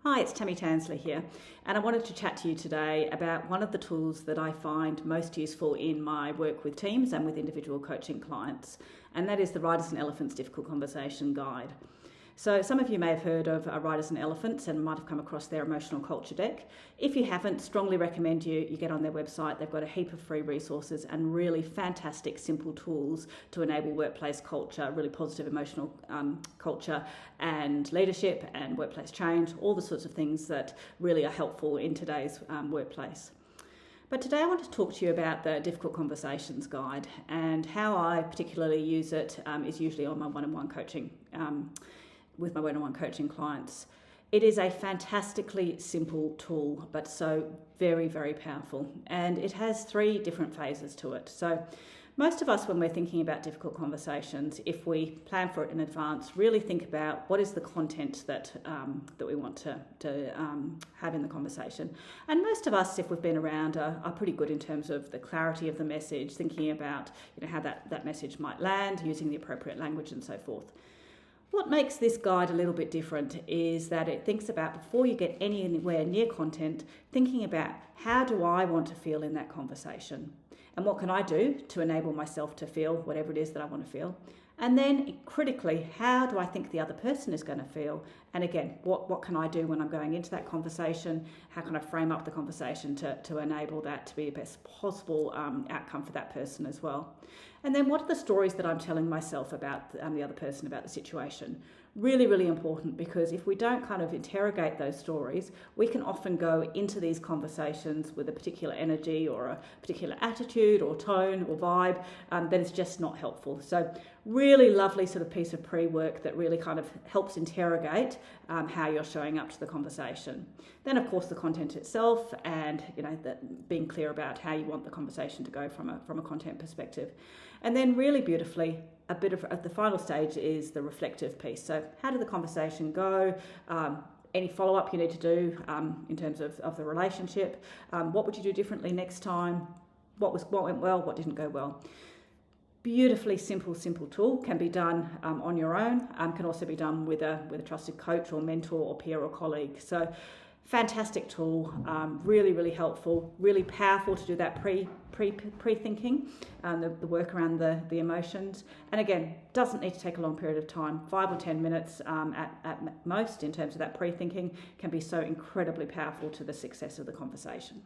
Hi, it's Tammy Tansley here, and I wanted to chat to you today about one of the tools that I find most useful in my work with teams and with individual coaching clients, and that is the Writers and Elephants Difficult Conversation Guide. So some of you may have heard of Writers and Elephants and might have come across their emotional culture deck. If you haven't, strongly recommend you get on their website. They've got a heap of free resources and really fantastic simple tools to enable workplace culture, really positive emotional culture and leadership and workplace change, all the sorts of things that really are helpful in today's workplace. But today I want to talk to you about the Difficult Conversations Guide, and how I particularly use it is usually on my one-on-one coaching with my one-on-one coaching clients. It is a fantastically simple tool, but so very, very powerful. And it has 3 different phases to it. So most of us, when we're thinking about difficult conversations, if we plan for it in advance, really think about what is the content that we want to have in the conversation. And most of us, if we've been around, are pretty good in terms of the clarity of the message, thinking about how that message might land, using the appropriate language and so forth. What makes this guide a little bit different is that it thinks about, before you get anywhere near content, thinking about how do I want to feel in that conversation, and what can I do to enable myself to feel whatever it is that I want to feel. And then critically, how do I think the other person is going to feel? And again, what can I do when I'm going into that conversation? How can I frame up the conversation to enable that to be the best possible outcome for that person as well? And then what are the stories that I'm telling myself about the other person, about the situation? Really, really important, because if we don't kind of interrogate those stories, we can often go into these conversations with a particular energy or a particular attitude or tone or vibe that is just not helpful. So really lovely sort of piece of pre-work that really kind of helps interrogate how you're showing up to the conversation. Then of course the content itself, and that being clear about how you want the conversation to go from a content perspective. And then really beautifully, a bit of at the final stage is the reflective piece. So how did the conversation go? Any follow-up you need to do in terms of the relationship? What would you do differently next time? What went well? What didn't go well? Beautifully simple tool. Can be done on your own. Can also be done with a trusted coach or mentor or peer or colleague. So fantastic tool, really, really helpful, really powerful to do that pre-thinking, the work around the emotions. And again, doesn't need to take a long period of time. 5 or 10 minutes at most in terms of that pre-thinking can be so incredibly powerful to the success of the conversation.